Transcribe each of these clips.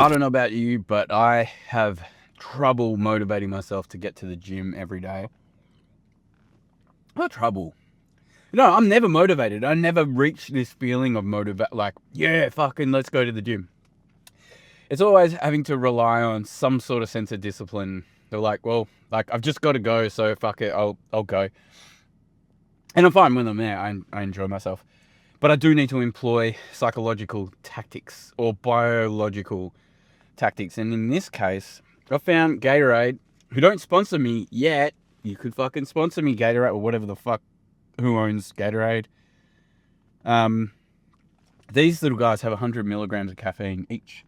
I don't know about you, but I have trouble motivating myself to get to the gym every day. Not trouble. No, I'm never motivated. I never reach this feeling of like, yeah, fucking let's go to the gym. It's always having to rely on some sort of sense of discipline. They're like, well, like I've just got to go, so fuck it, I'll go. And I'm fine when I'm there. I enjoy myself. But I do need to employ psychological tactics or biological tactics. And in this case, I found Gatorade, who don't sponsor me yet. You could fucking sponsor me, Gatorade, or whatever the fuck, who owns Gatorade. These little guys have 100 milligrams of caffeine each.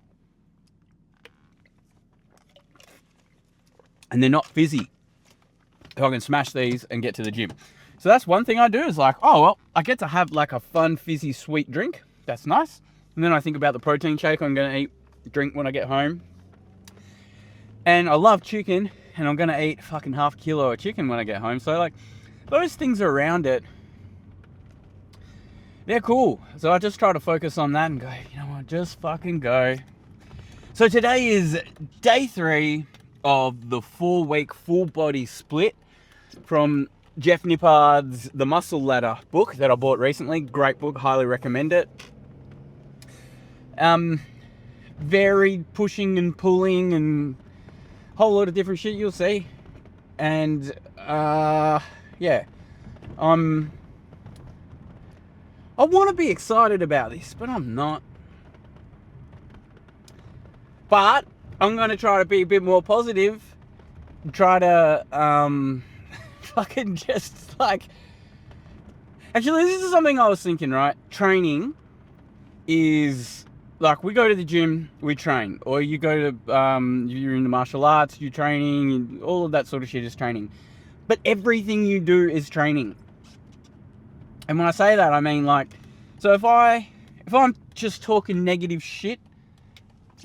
And they're not fizzy. So I can smash these and get to the gym. So that's one thing I do is like, oh, well, I get to have like a fun, fizzy, sweet drink. That's nice. And then I think about the protein shake I'm going to drink when I get home. And I love chicken, and I'm going to eat fucking half a kilo of chicken when I get home. So like, those things around it, they're cool. So I just try to focus on that and go, you know what, just fucking go. So today is day 3 of the 4-week full body split from Jeff Nippard's The Muscle Ladder book that I bought recently. Great book, highly recommend it. Very pushing and pulling and a whole lot of different shit you'll see. And yeah, I want to be excited about this, but I'm not. But I'm going to try to be a bit more positive. Try to fucking just like... Actually, this is something I was thinking, right? Training is... Like, we go to the gym, we train. Or you go to... you're in the martial arts, you're training. All of that sort of shit is training. But everything you do is training. And when I say that, I mean, like... So if I'm just talking negative shit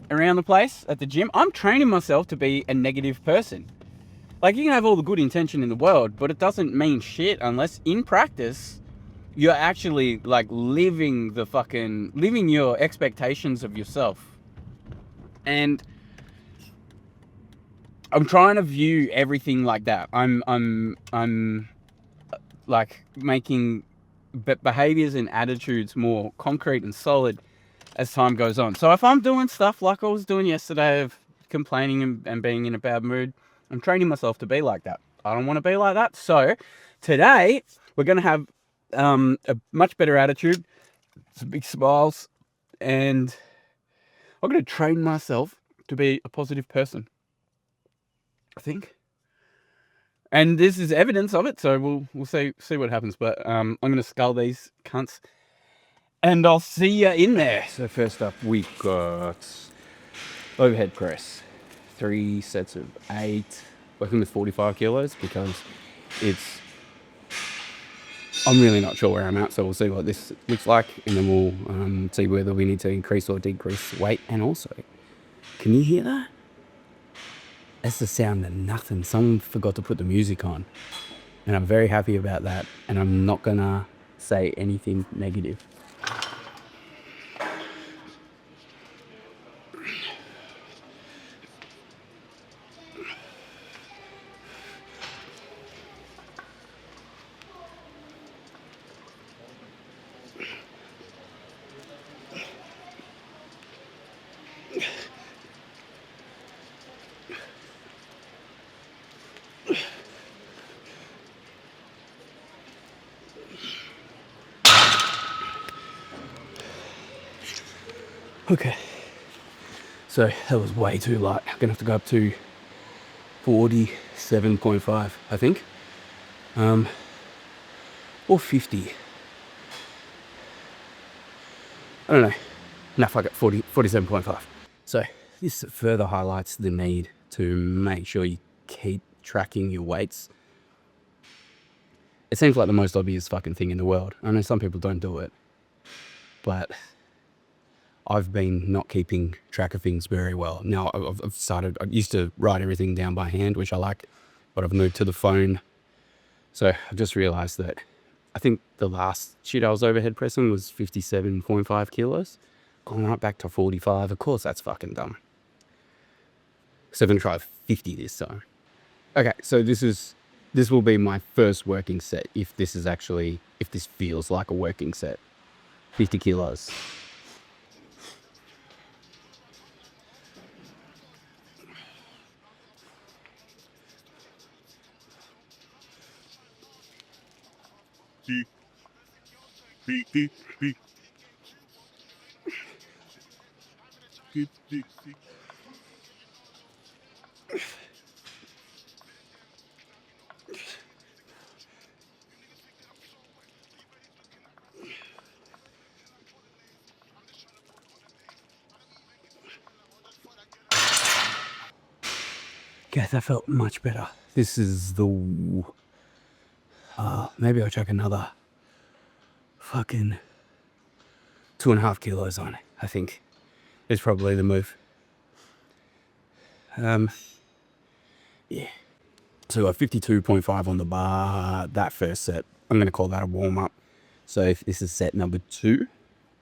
around the place at the gym, I'm training myself to be a negative person. Like, you can have all the good intention in the world, but it doesn't mean shit unless in practice you're actually like living your expectations of yourself. And I'm trying to view everything like that. I'm like making behaviors and attitudes more concrete and solid as time goes on. So if I'm doing stuff like I was doing yesterday of complaining and being in a bad mood, I'm training myself to be like that. I don't want to be like that. So today we're going to have a much better attitude, some big smiles, and I'm going to train myself to be a positive person, I think. And this is evidence of it, so we'll see what happens. But I'm going to skull these cunts, and I'll see you in there. So first up, we got overhead press. 3 sets of 8, working with 45 kilos because I'm really not sure where I'm at, so we'll see what this looks like, and then we'll see whether we need to increase or decrease weight. And also, can you hear that? That's the sound of nothing. Someone forgot to put the music on, and I'm very happy about that, and I'm not gonna say anything negative. Okay, so that was way too light. I'm gonna have to go up to 47.5, I think, or 50. I don't know. No, fuck it, 47.5. So this further highlights the need to make sure you keep tracking your weights. It seems like the most obvious fucking thing in the world. I know some people don't do it, but I've been not keeping track of things very well. Now I've started, I used to write everything down by hand, which I liked, but I've moved to the phone. So I've just realized that I think the last shit I was overhead pressing was 57.5 kilos. Going right back to 45. Of course, that's fucking dumb. So I'm going to try 50 this time. Okay, so this will be my first working set if this feels like a working set. 50 kilos. Okay, that felt much better. This is the... maybe I'll chuck another fucking 2.5 kilos on it, I think. Is probably the move. Yeah. So 52.5 on the bar, that first set. I'm going to call that a warm-up. So if this is set number 2,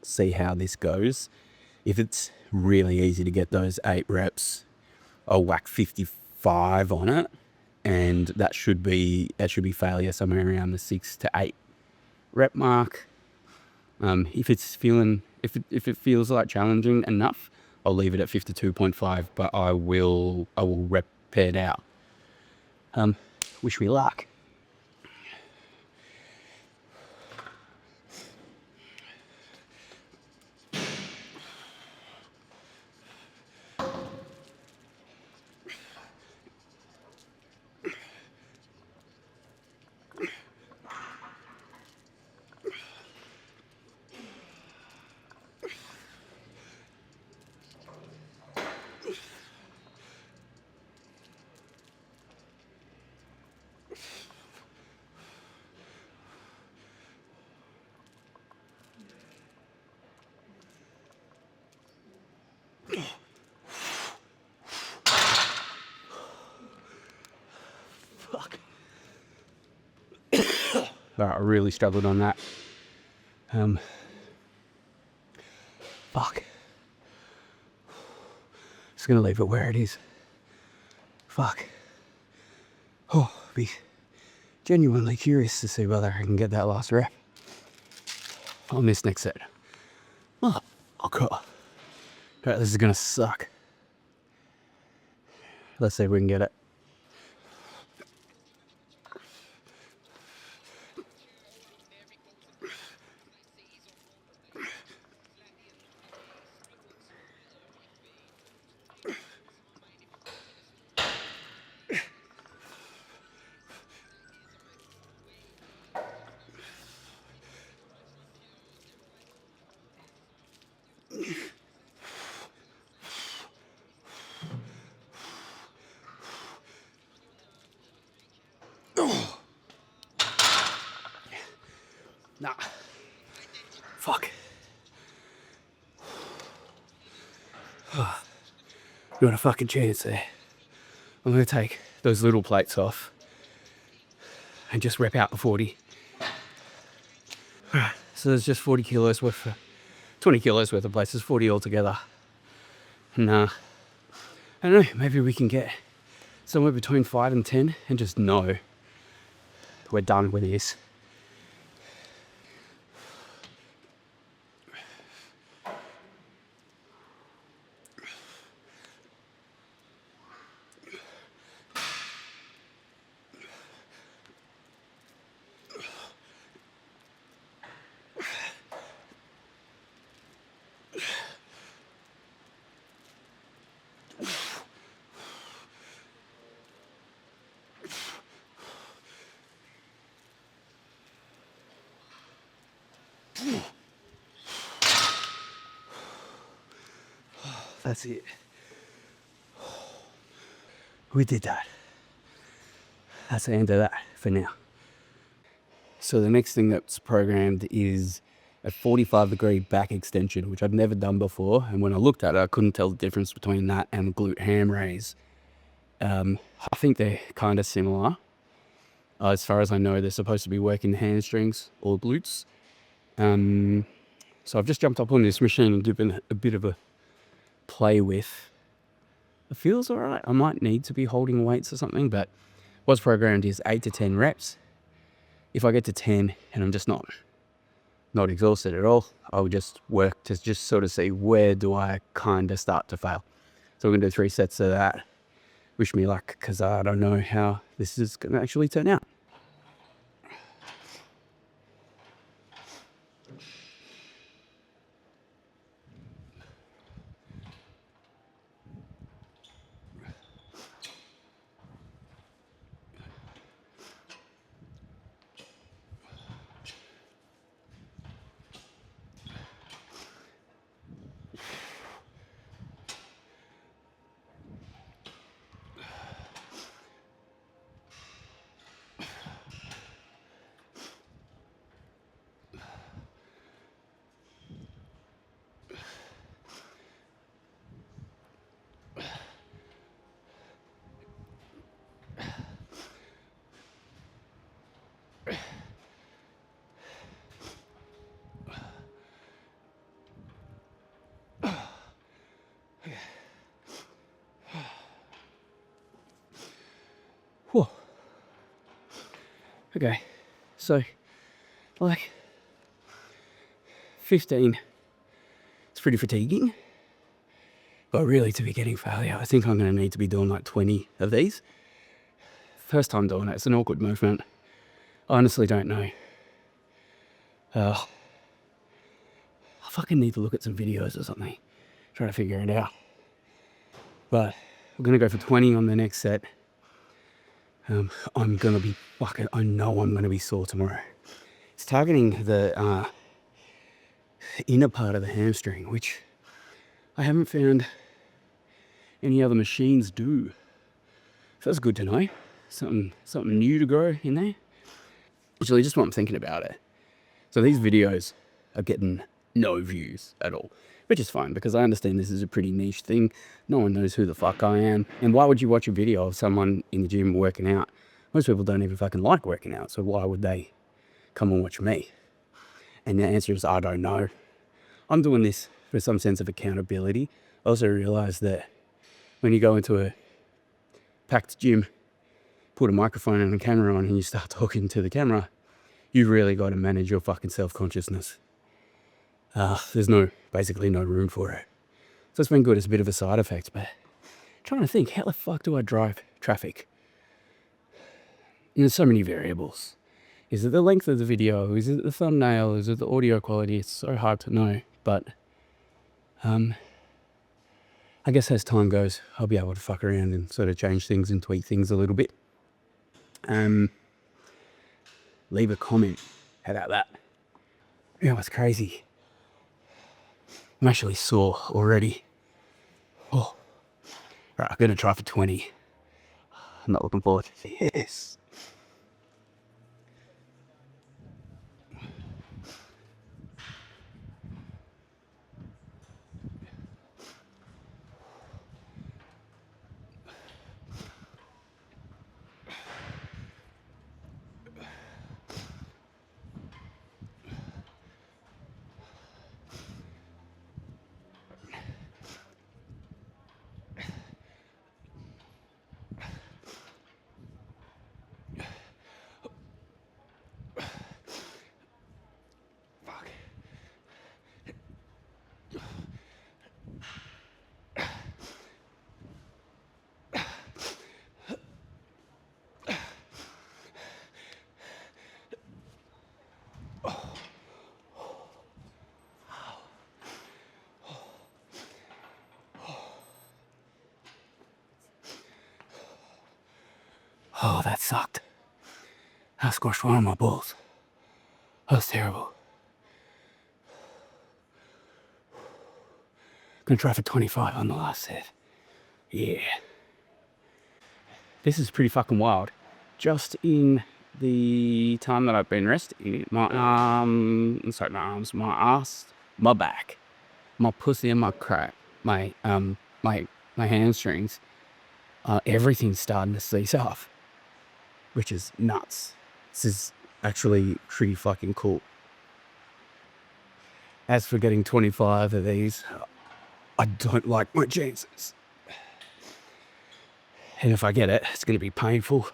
see how this goes. If it's really easy to get those 8 reps, I'll whack 55 on it, and that should be failure somewhere around the 6 to 8 rep mark. If it feels like challenging enough, I'll leave it at 52.5, but I will rep it out. Wish me luck. Fuck. I really struggled on that. Fuck. Just gonna leave it where it is. Fuck. Oh, be genuinely curious to see whether I can get that last rep on this next set. Oh, okay. Alright, this is gonna suck. Let's see if we can get it. Nah. Fuck. Not a fucking chance there. I'm gonna take those little plates off and just rep out the 40. Alright, so there's just 40 kilos worth of, 20 kilos worth of plates. There's 40 altogether. And I don't know, maybe we can get somewhere between 5 and 10 and just know we're done with this. That's it. We did that. That's the end of that for now. So the next thing that's programmed is a 45-degree back extension, which I've never done before. And when I looked at it, I couldn't tell the difference between that and glute ham raise. I think they're kind of similar. As far as I know, they're supposed to be working hamstrings or glutes. So I've just jumped up on this machine and doing a bit of a play with. It feels all right. I might need to be holding weights or something, but what's programmed is 8 to 10 reps. If I get to 10 and I'm just not exhausted at all, I'll just work to just sort of see where do I kind of start to fail. So we're going to do 3 sets of that. Wish me luck, because I don't know how this is going to actually turn out. Whoa. Okay, so like 15, it's pretty fatiguing, but really to be getting failure, I think I'm going to need to be doing like 20 of these. First time doing it, it's an awkward movement. I honestly don't know. I fucking need to look at some videos or something, try to figure it out. But we're going to go for 20 on the next set. I'm going to be fucking, I know I'm going to be sore tomorrow. It's targeting the inner part of the hamstring, which I haven't found any other machines do. So that's good to know. Something new to grow in there. Actually, just what I'm thinking about it. So these videos are getting no views at all, which is fine because I understand this is a pretty niche thing. No one knows who the fuck I am. And why would you watch a video of someone in the gym working out? Most people don't even fucking like working out. So why would they come and watch me? And the answer is, I don't know. I'm doing this for some sense of accountability. I also realize that when you go into a packed gym, put a microphone and a camera on and you start talking to the camera, you've really got to manage your fucking self-consciousness. There's basically no room for it. So it's been good as a bit of a side effect, but I'm trying to think, how the fuck do I drive traffic? And there's so many variables. Is it the length of the video? Is it the thumbnail? Is it the audio quality? It's so hard to know, but I guess as time goes, I'll be able to fuck around and sort of change things and tweak things a little bit. Leave a comment. How about that? Yeah, it's crazy. I'm actually sore already. Oh, right, I'm gonna try for 20. I'm not looking forward to this. Oh, that sucked. I squashed one of my balls. That was terrible. Gonna try for 25 on the last set. Yeah. This is pretty fucking wild. Just in the time that I've been resting, my arms, my ass, my back, my pussy and my crack, my hamstrings, everything's starting to cease off, which is nuts. This is actually pretty fucking cool. As for getting 25 of these, I don't like my chances. And if I get it, it's going to be painful.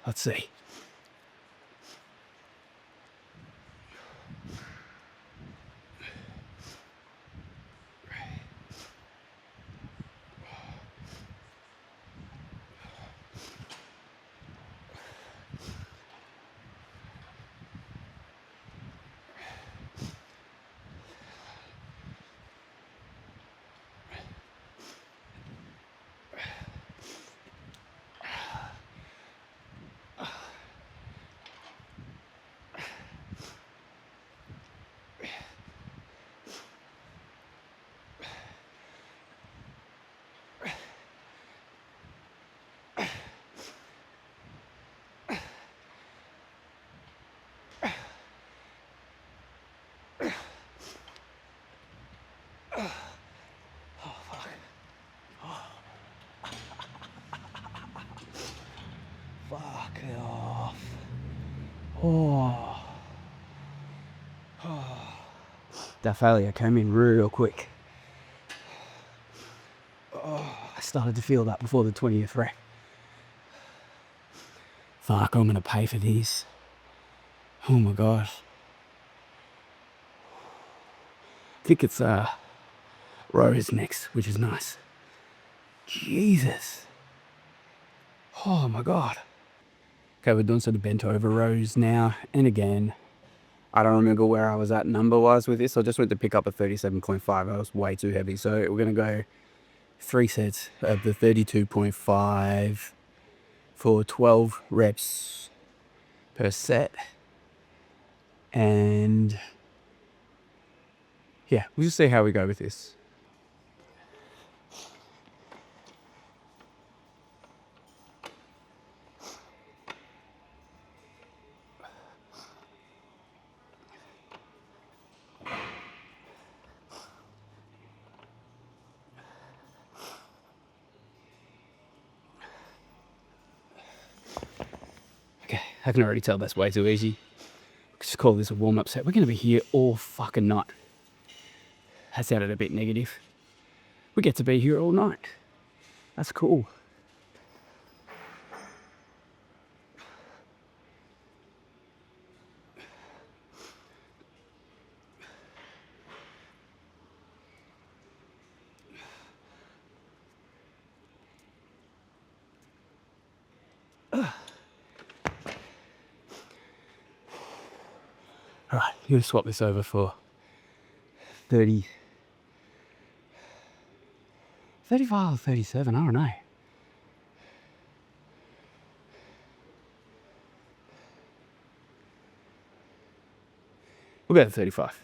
Let's see. Fuck it off. Oh. That failure came in real quick. I started to feel that before the 20th rep. Fuck, I'm gonna pay for these. Oh my gosh. I think it's rows next, which is nice. Jesus. Oh my god. Okay, we're doing sort of bent over rows now. And again, I don't remember where I was at number-wise with this. I just went to pick up a 37.5. I was way too heavy. So we're going to go 3 sets of the 32.5 for 12 reps per set. And yeah, we'll just see how we go with this. Okay, I can already tell that's way too easy. Just call this a warm-up set. We're going to be here all fucking night. That sounded a bit negative. We get to be here all night. That's cool. All right, I'm going to swap this over for 30, 35 or 37, I don't know. We'll go to 35.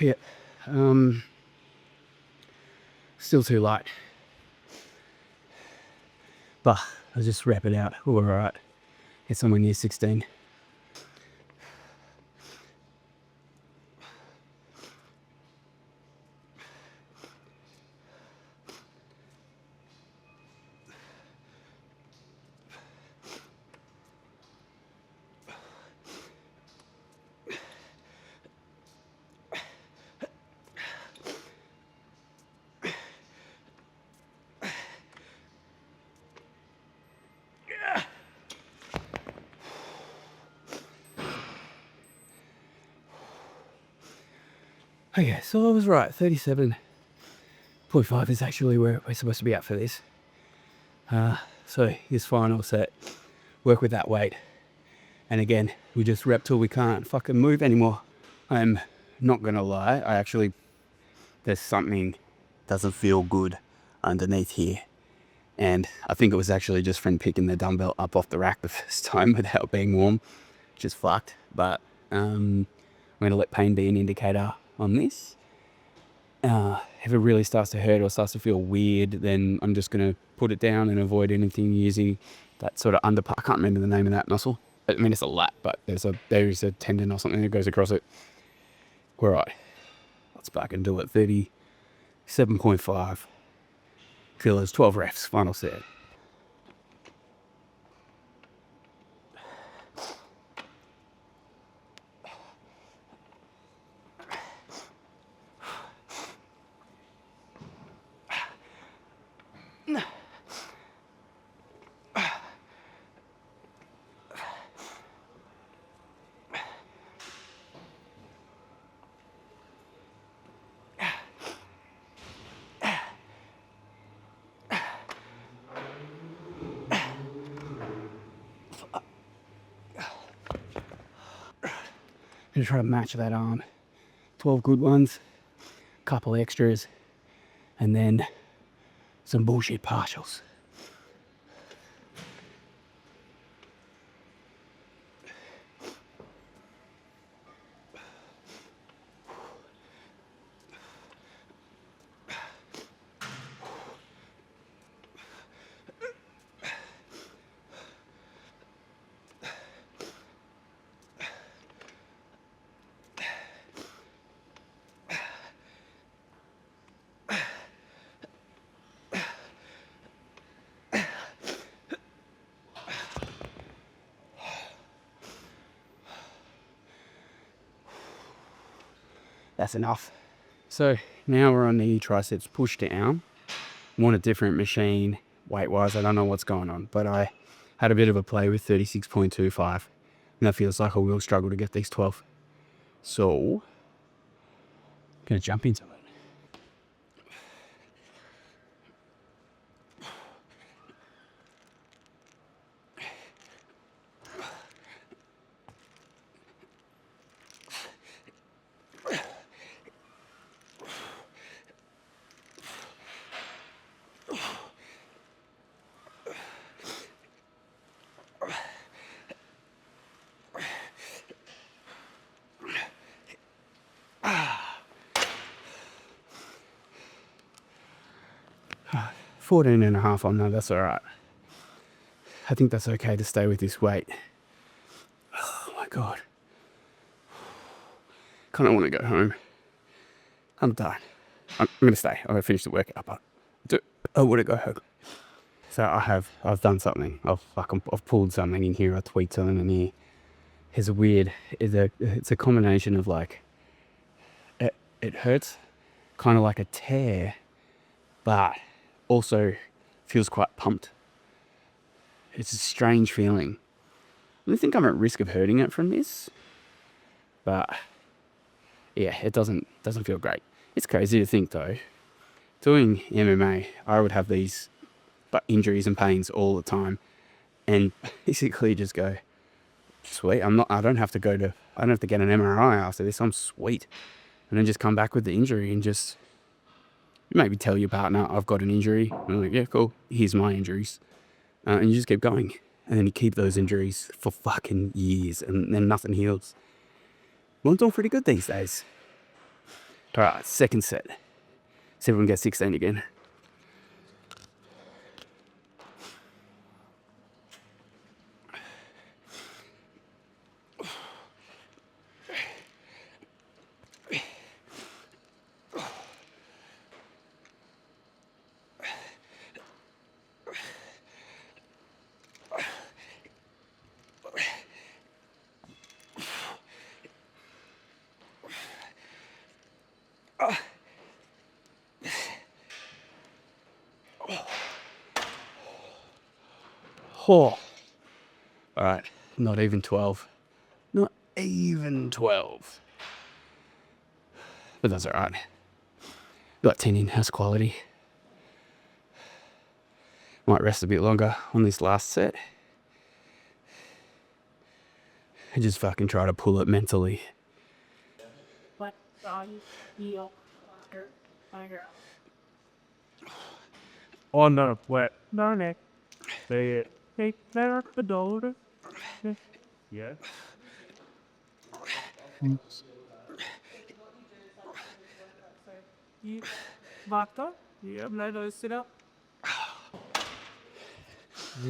Yeah, still too light, but I'll just wrap it out. All right, get somewhere near 16. Okay, so I was right, 37.5 is actually where we're supposed to be at for this. So this final set, work with that weight. And again, we just rep till we can't fucking move anymore. I'm not gonna lie, there's something doesn't feel good underneath here. And I think it was actually just from picking the dumbbell up off the rack the first time without being warm, which is fucked. But I'm gonna let pain be an indicator on this. If it really starts to hurt or starts to feel weird, then I'm just going to put it down and avoid anything using that sort of I can't remember the name of that muscle. I mean, it's a lat, but there is a tendon or something that goes across it. All right, let's back and do it. 37.5 kilos, 12 reps, final set. Just try to match that arm. 12 good ones, couple extras, and then some bullshit partials. That's enough. So now we're on the triceps push down. Want a different machine weight wise. I don't know what's going on, but I had a bit of a play with 36.25, and that feels like I will struggle to get these 12. So gonna jump into it. Ah, 14 and a half on that, that's all right. I think that's okay to stay with this weight. Oh my God. Kind of want to go home. I'm done. I'm going to stay. I'm going to finish the workout, but I want to go home. So I've done something. I've pulled something in here. I tweaked something in here. It's a combination of like, it hurts kind of like a tear, but also feels quite pumped. It's a strange feeling. I don't think I'm at risk of hurting it from this, but yeah, it doesn't feel great. It's crazy to think though. Doing MMA, I would have these injuries and pains all the time, and basically just go, sweet. I don't have to get an MRI after this. I'm sweet, and then just come back with the injury and just maybe tell your partner I've got an injury. And I'm like, yeah, cool. Here's my injuries, and you just keep going, and then you keep those injuries for fucking years, and then nothing heals. Well, I'm doing pretty good these days. All right, second set. See if we can get 16 again. Oh. All right, not even 12. Not even 12. But that's all right. Got 10 in-house quality. Might rest a bit longer on this last set. And just fucking try to pull it mentally. On the wet, no neck. Say it. Take there the daughter. Yeah. You marked up? Yeah, no, sit up.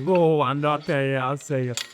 Oh, I'm not there. Yeah, I'll say it.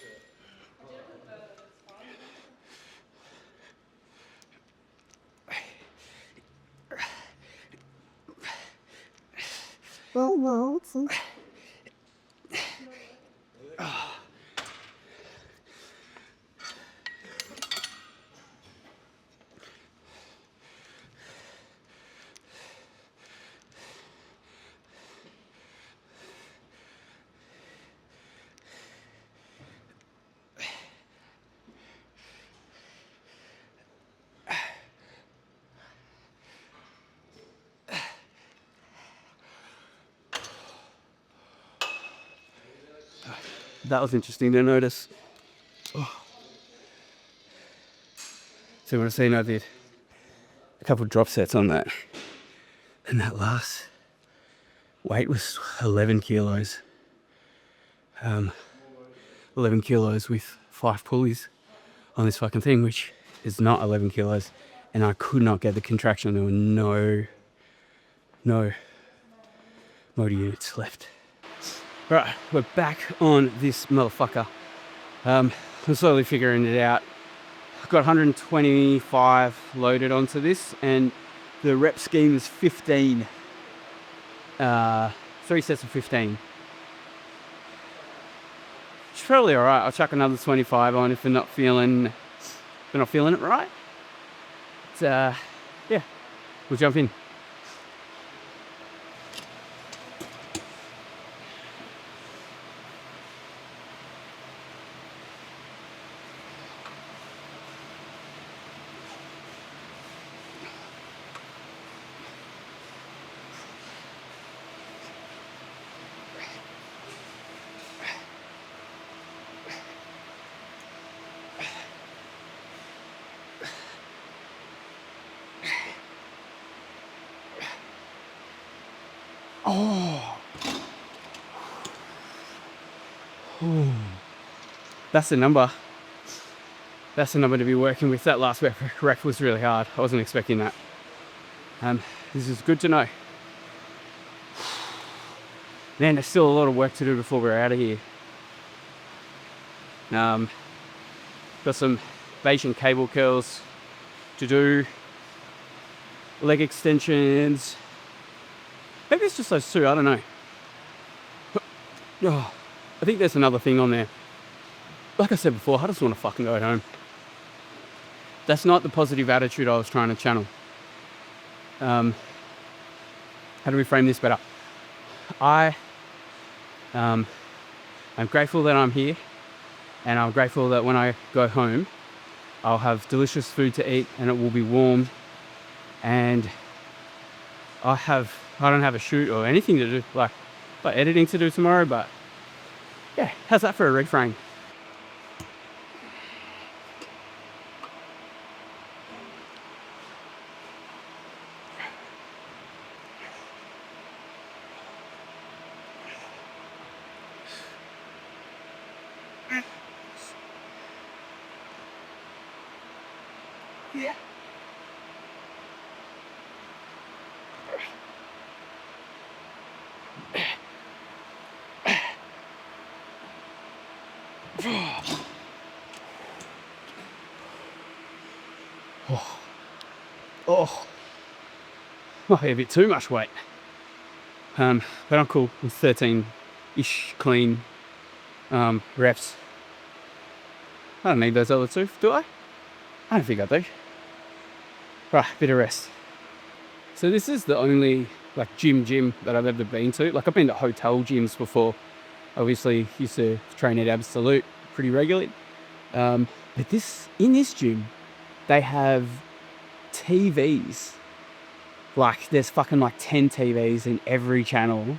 That was interesting to notice. So when I seen I did a couple of drop sets on that, and that last weight was 11 kilos. 11 kilos with 5 pulleys on this fucking thing, which is not 11 kilos. And I could not get the contraction. There were no motor units left. Right, we're back on this motherfucker. I'm slowly figuring it out. I've got 125 loaded onto this, and the rep scheme is 15. 3 sets of 15. It's probably all right. I'll chuck another 25 on if we're not feeling it right. But, yeah, we'll jump in. Oh, that's the number. That's the number to be working with. That last rep was really hard. I wasn't expecting that. This is good to know. Man, there's still a lot of work to do before we're out of here. Got some Bayesian cable curls to do. Leg extensions. Maybe it's just those two, I don't know. Oh, I think there's another thing on there. Like I said before, I just want to fucking go home. That's not the positive attitude I was trying to channel. How do we frame this better? I'm grateful that I'm here, and I'm grateful that when I go home, I'll have delicious food to eat, and it will be warm, and I don't have a shoot or anything to do, like editing to do tomorrow, but yeah, how's that for a reframe? Yeah. Oh, might be a bit too much weight. But I'm cool with 13-ish clean reps. I don't need those other two, do I? I don't think I do. Right, bit of rest. So this is the only gym that I've ever been to. Like, I've been to hotel gyms before. Obviously, used to train at Absolute pretty regularly. But in this gym, they have TVs. Like, there's fucking 10 TVs in every channel.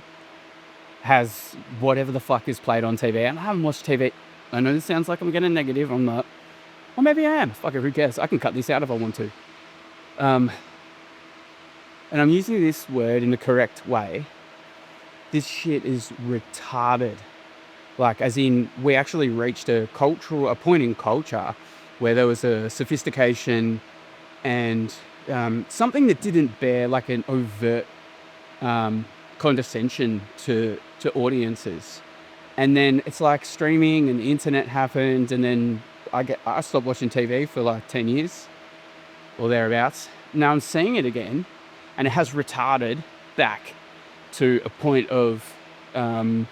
Has whatever the fuck is played on TV. And I haven't watched TV. I know this sounds like I'm getting negative. I'm not. Or maybe I am. Fuck it, who cares? I can cut this out if I want to. And I'm using this word in the correct way. This shit is retarded. Like, as in, we actually reached a point in culture where there was a sophistication and something that didn't bear like an overt condescension to audiences. And then it's like streaming and the internet happened, and then I stopped watching TV for like 10 years or thereabouts. Now I'm seeing it again, and it has retarded back to a point of I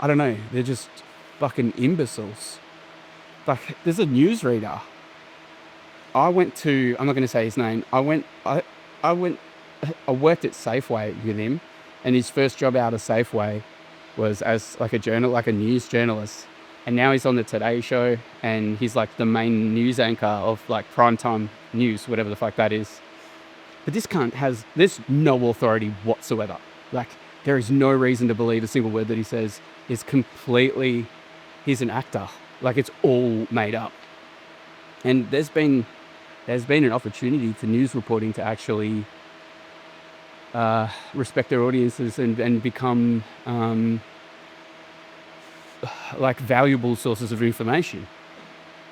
don't know, they're just fucking imbeciles. Like, there's a newsreader. I'm not going to say his name. I worked at Safeway with him, and his first job out of Safeway was as like a news journalist. And now he's on the Today Show, and he's like the main news anchor of like primetime news, whatever the fuck that is. But this cunt there's no authority whatsoever. Like, there is no reason to believe a single word that he says is completely, he's an actor. Like, it's all made up. And there's been an opportunity for news reporting to actually respect their audiences and become like valuable sources of information.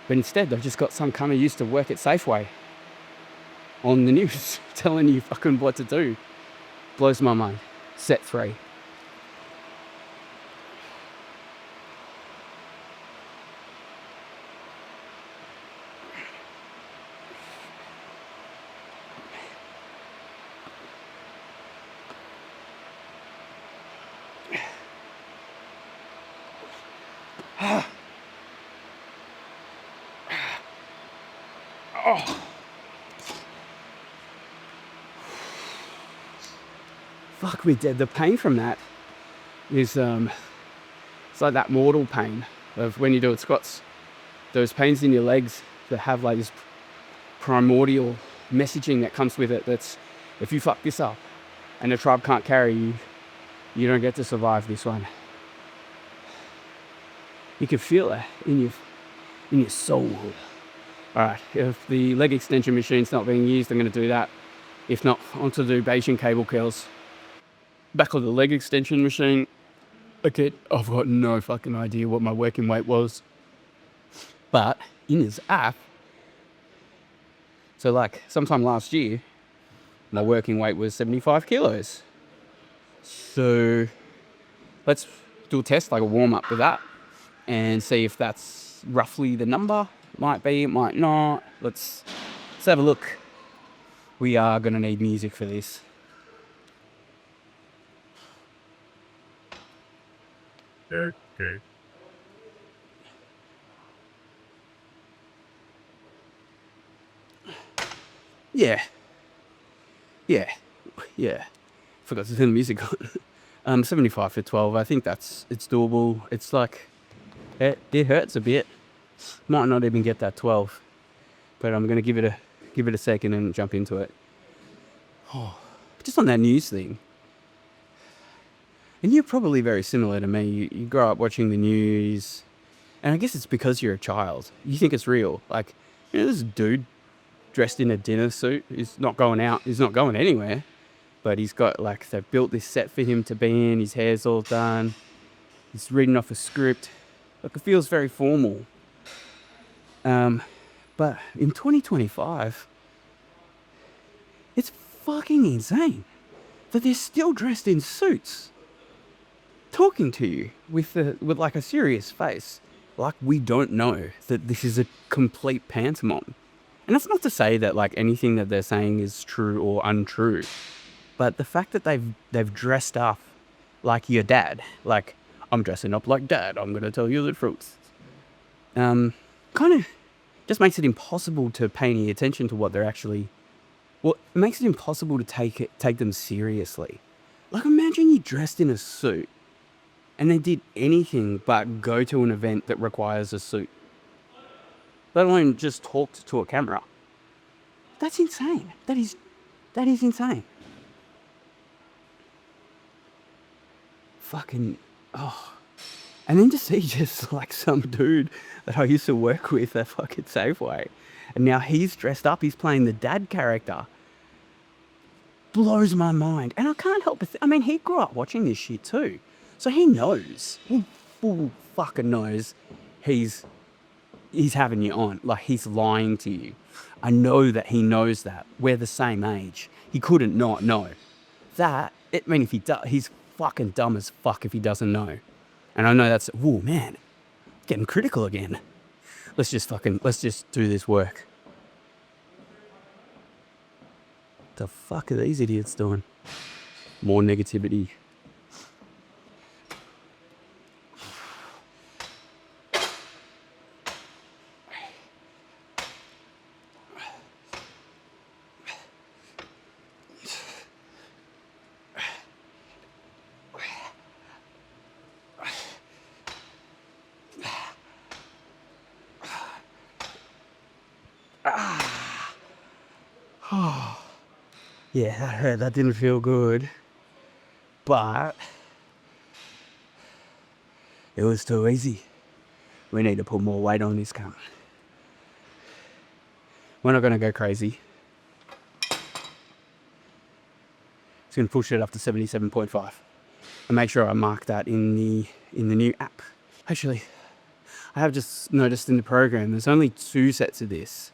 But instead, they've just got some kind of used to work at Safeway on the news telling you fucking what to do. Blows my mind. Set 3. Oh. Fuck me dead. The pain from that is it's like that mortal pain of when you do squats. Those pains in your legs that have like this primordial messaging that comes with it, that's if you fuck this up and the tribe can't carry you, you don't get to survive this one. You can feel it in your soul. Alright, if the leg extension machine's not being used, I'm going to do that. If not, on to do Bayesian cable curls. Back on the leg extension machine. Okay, I've got no fucking idea what my working weight was. But in his app, so like sometime last year, my working weight was 75 kilos. So let's do a test, like a warm up with that, and see if that's roughly the number. Might be, it might not. Let's have a look. We are going to need music for this. Okay. Yeah. Forgot to turn the music on. 75 for 12. I think it's doable. It's like it hurts a bit. Might not even get that 12, but I'm gonna give it a second and jump into it. Oh, just on that news thing. And you're probably very similar to me. You grow up watching the news, and I guess it's because you're a child. You think it's real. Like, this dude dressed in a dinner suit. He's not going out. He's not going anywhere. But he's got, like, they've built this set for him to be in. His hair's all done. He's reading off a script. Like, it feels very formal. But in 2025, it's fucking insane that they're still dressed in suits, talking to you with like a serious face, like we don't know that this is a complete pantomime. And that's not to say that like anything that they're saying is true or untrue, but the fact that they've dressed up like your dad, like, I'm dressing up like dad, I'm gonna tell you the truth, kind of just makes it impossible to pay any attention to what they're actually. Well, it makes it impossible to take them seriously. Like, imagine you dressed in a suit and they did anything but go to an event that requires a suit, let alone just talk to a camera. That's insane. That is insane. Fucking, oh. And then to see just like some dude that I used to work with at fucking Safeway, and now he's dressed up, he's playing the dad character, blows my mind. And I can't help but he grew up watching this shit too. So he knows, he full fucking knows he's he's having you on. Like, he's lying to you. I know that he knows that. We're the same age. He couldn't not know. That, I mean, if he does, he's fucking dumb as fuck if he doesn't know. And I know that's, oh man, getting critical again. Let's just do this work. The fuck are these idiots doing? More negativity. Yeah, that hurt. That didn't feel good. But it was too easy. We need to put more weight on this cunt. We're not going to go crazy. It's going to push it up to 77.5. And make sure I mark that in the new app. Actually, I have just noticed in the program there's only 2 sets of this.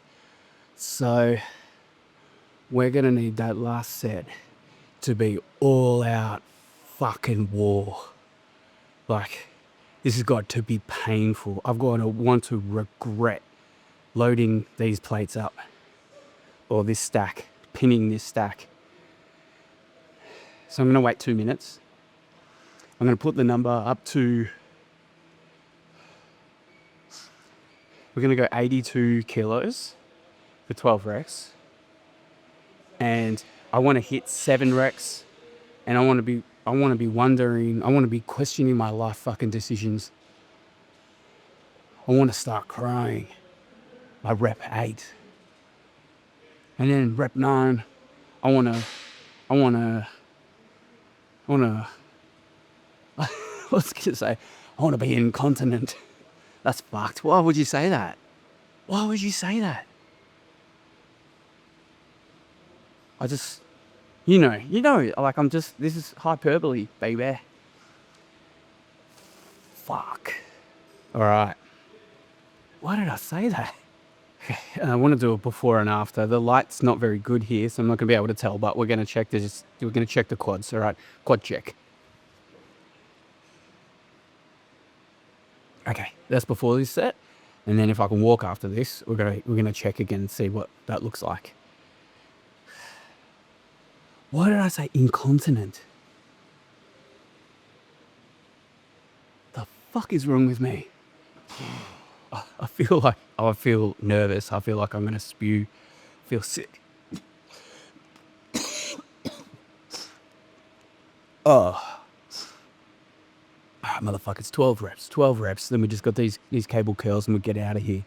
So we're going to need that last set to be all out fucking war. Like, this has got to be painful. I've got to want to regret loading these plates up, or this stack, pinning this stack. So I'm going to wait 2 minutes. I'm going to put the number up to, we're going to go 82 kilos for 12 reps. And I want to hit 7 reps, and I want to be wondering, I want to be questioning my life fucking decisions. I want to start crying by rep 8. And then rep 9, I want to, I was going to say, I want to be incontinent. That's fucked. Why would you say that? Why would you say that? I just, you know, like this is hyperbole, baby. Fuck. All right. Why did I say that? I want to do it before and after. The light's not very good here, so I'm not going to be able to tell, but we're going to check the quads, all right? Quad check. Okay, that's before this set. And then if I can walk after this, we're gonna check again and see what that looks like. Why did I say incontinent? The fuck is wrong with me? I feel nervous. I feel like I'm gonna spew. I feel sick. Oh. Alright, motherfuckers, 12 reps. 12 reps. Then we just got these cable curls and we get out of here.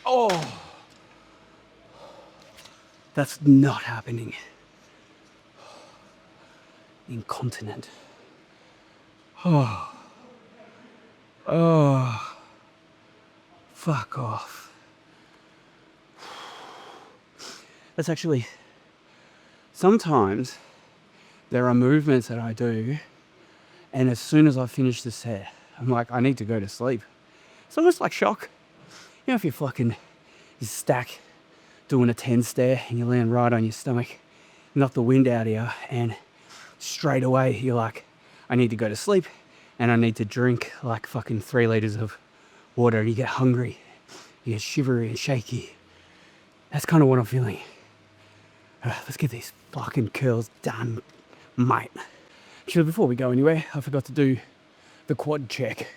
Oh, that's not happening. Incontinent. Oh, fuck off. That's actually, sometimes there are movements that I do, and as soon as I finish the set, I'm like, I need to go to sleep. It's almost like shock. You know, if you stack doing a 10 stare and you land right on your stomach, knock the wind out of you, and straight away you're like, I need to go to sleep and I need to drink like fucking 3 liters of water. You get hungry, you get shivery and shaky. That's kind of what I'm feeling. Let's get these fucking curls done, mate. Actually, before we go anywhere, I forgot to do the quad check.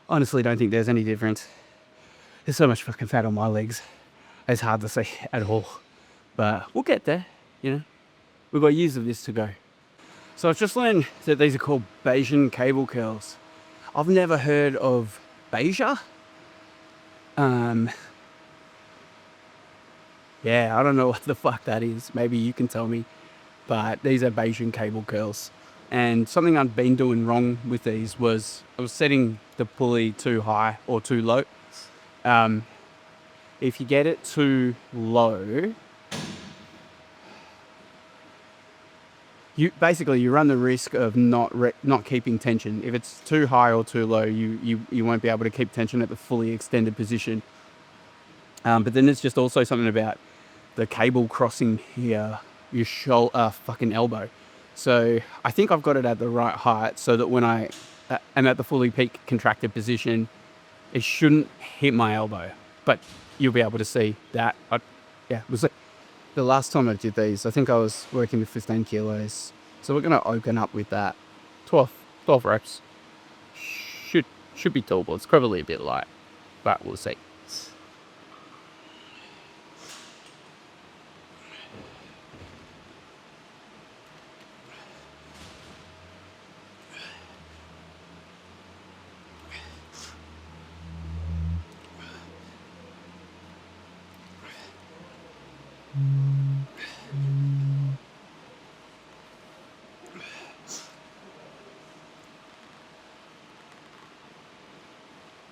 Honestly, don't think there's any difference. There's so much fucking fat on my legs. It's hard to see at all. But we'll get there, you know. We've got years of this to go. So I've just learned that these are called Bayesian cable curls. I've never heard of Bayesian. Yeah, I don't know what the fuck that is. Maybe you can tell me. But these are Bayesian cable curls. And something I'd been doing wrong with these was I was setting the pulley too high or too low. If you get it too low, you run the risk of not keeping tension. If it's too high or too low, you won't be able to keep tension at the fully extended position. But then there's just also something about the cable crossing here, your fucking elbow. So I think I've got it at the right height so that when I am at the fully peak contracted position, it shouldn't hit my elbow. But you'll be able to see that. It was like the last time I did these, I think I was working with 15 kilos. So we're going to open up with that. 12 reps. Should be doable. It's probably a bit light, but we'll see.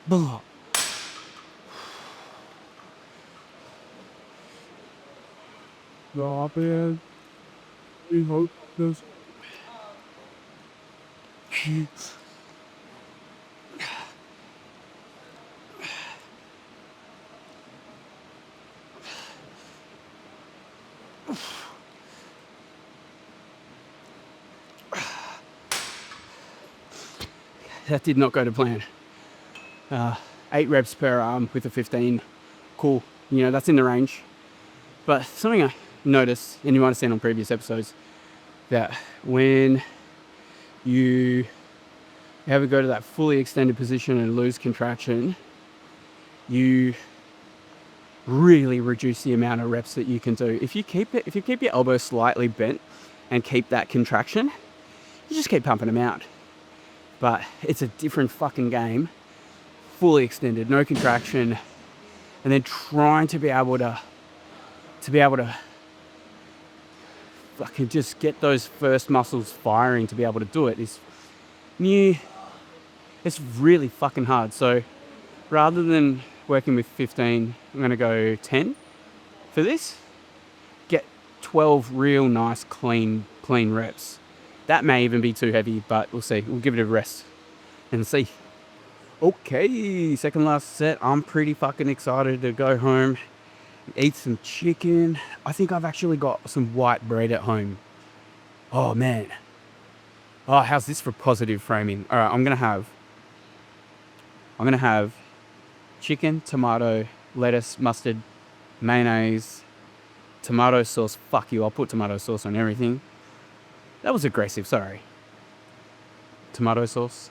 Blah. Stop it. We hope this. That did not go to plan. 8 reps per arm with a 15. Cool. You know, that's in the range. But something I noticed, and you might have seen on previous episodes, that when you ever go to that fully extended position and lose contraction, you really reduce the amount of reps that you can do. If you keep your elbow slightly bent and keep that contraction, you just keep pumping them out. But it's a different fucking game. Fully extended, no contraction, and then trying to be able to fucking just get those first muscles firing to be able to do it is new. It's really fucking hard. So rather than working with 15, I'm going to go 10 for this. Get 12 real nice clean reps. That may even be too heavy, but we'll see. We'll give it a rest and see. Okay, second last set. I'm pretty fucking excited to go home, eat some chicken. I think I've actually got some white bread at home. Oh man. Oh, how's this for positive framing? All right, I'm gonna have chicken, tomato, lettuce, mustard, mayonnaise, tomato sauce. Fuck you, I'll put tomato sauce on everything. That was aggressive, sorry. Tomato sauce.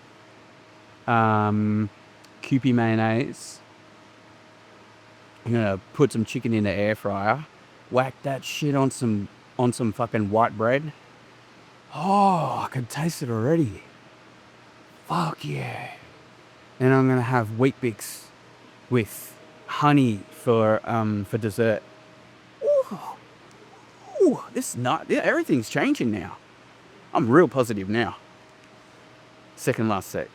Kewpie mayonnaise. I'm gonna put some chicken in the air fryer. Whack that shit on some fucking white bread. Oh, I can taste it already. Fuck yeah. And I'm gonna have Wheat Bix with honey for dessert. Ooh, this nut. Yeah, everything's changing now. I'm real positive now. Second last set.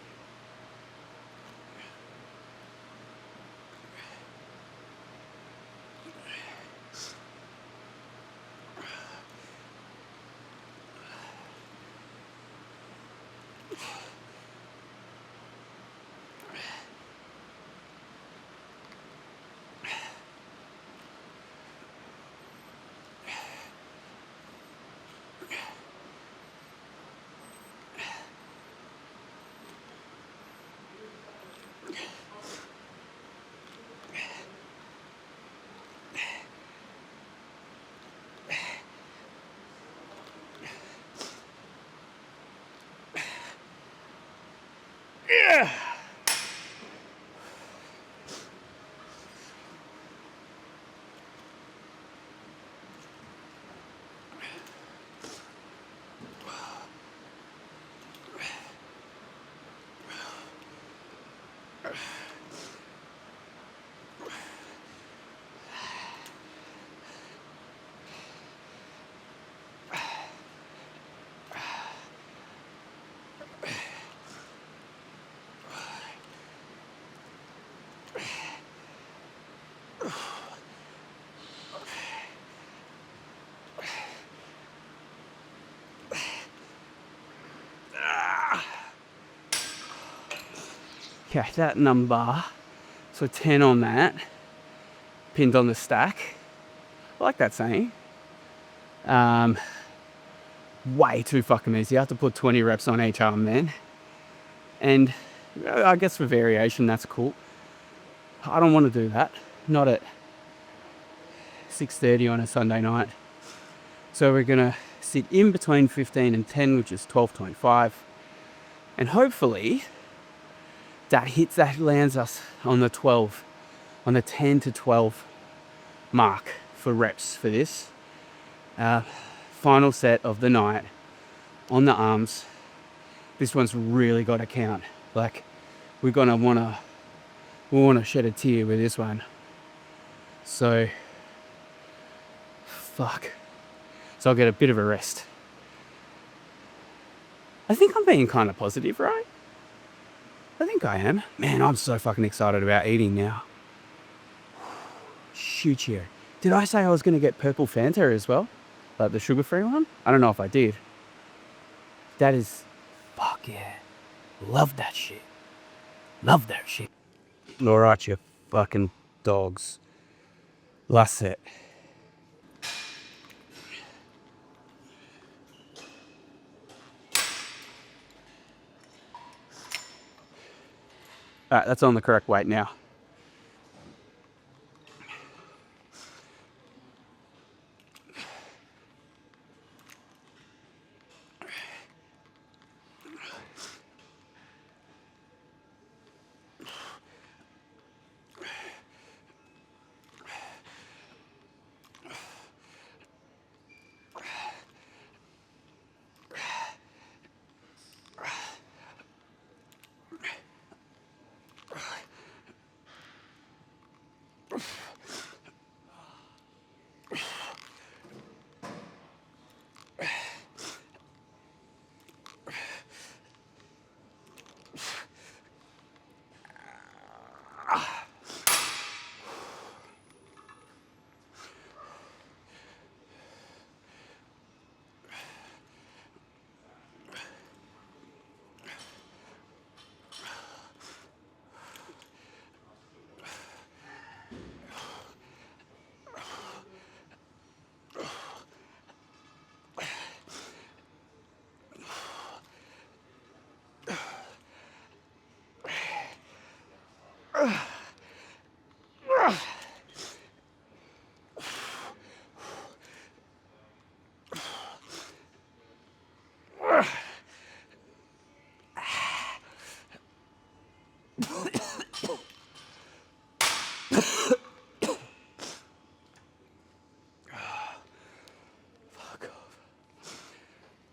Okay, that number, so 10 on that, pinned on the stack. I like that saying. Way too fucking easy. I have to put 20 reps on each arm then. And I guess for variation, that's cool. I don't want to do that. Not at 6:30 on a Sunday night. So we're gonna sit in between 15 and 10, which is 12.25. And hopefully that lands us on the 12, on the 10 to 12 mark for reps for this. Final set of the night on the arms. This one's really got to count. Like, we're gonna wanna shed a tear with this one. So, fuck. So I'll get a bit of a rest. I think I'm being kind of positive, right? I think I am. Man, I'm so fucking excited about eating now. Shoot you. Did I say I was gonna get purple Fanta as well? Like the sugar-free one? I don't know if I did. That is, fuck yeah. Love that shit. Love that shit. All right, you fucking dogs. Last set. All right, that's on the correct weight now.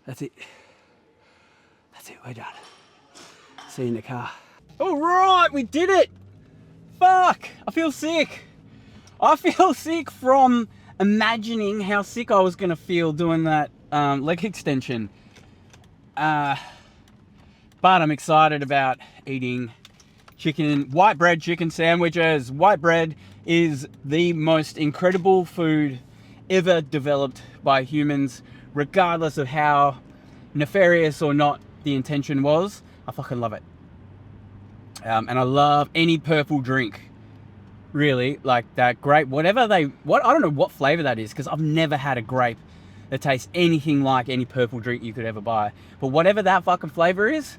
That's it. That's it, we're done. See you in the car. All right, we did it. Fuck, I feel sick. I feel sick from imagining how sick I was gonna feel doing that leg extension. But I'm excited about eating white bread chicken sandwiches. White bread is the most incredible food ever developed by humans, regardless of how nefarious or not the intention was. I fucking love it. And I love any purple drink, really, like that grape, I don't know what flavor that is, because I've never had a grape that tastes anything like any purple drink you could ever buy. But whatever that fucking flavor is,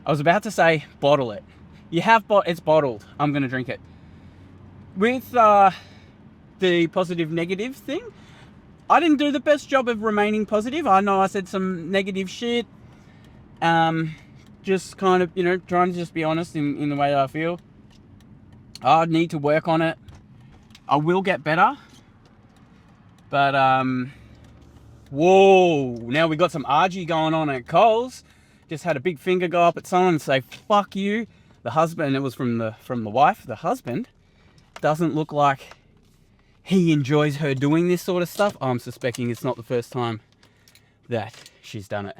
I was about to say, bottle it. It's bottled. I'm gonna drink it. With the positive negative thing, I didn't do the best job of remaining positive. I know I said some negative shit. Just kind of, trying to just be honest in the way that I feel. I need to work on it. I will get better. But, whoa, now we got some RG going on at Coles. Just had a big finger go up at someone and say, fuck you. The husband, it was from the wife, the husband doesn't look like he enjoys her doing this sort of stuff. I'm suspecting it's not the first time that she's done it.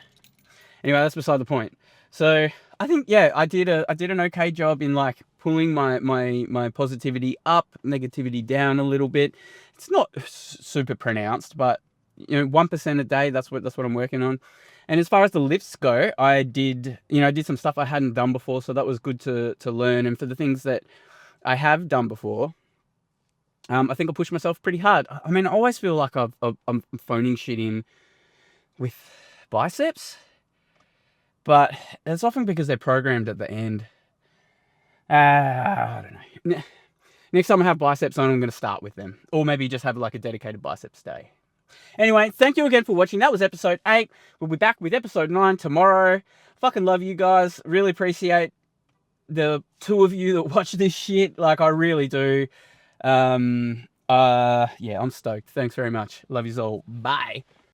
Anyway, that's beside the point. So I think, yeah, I did an okay job in like pulling my positivity up, negativity down a little bit. It's not super pronounced, but 1% a day, that's what I'm working on. And as far as the lifts go, I did some stuff I hadn't done before, so that was good to learn. And for the things that I have done before, I think I pushed myself pretty hard. I mean, I always feel like I'm phoning shit in with biceps, but it's often because they're programmed at the end. I don't know. Next time I have biceps on, I'm going to start with them. Or maybe just have like a dedicated biceps day. Anyway, thank you again for watching. That was episode 8. We'll be back with episode 9 tomorrow. Fucking love you guys. Really appreciate the 2 of you that watch this shit. Like, I really do. Yeah, I'm stoked. Thanks very much. Love yous all. Bye.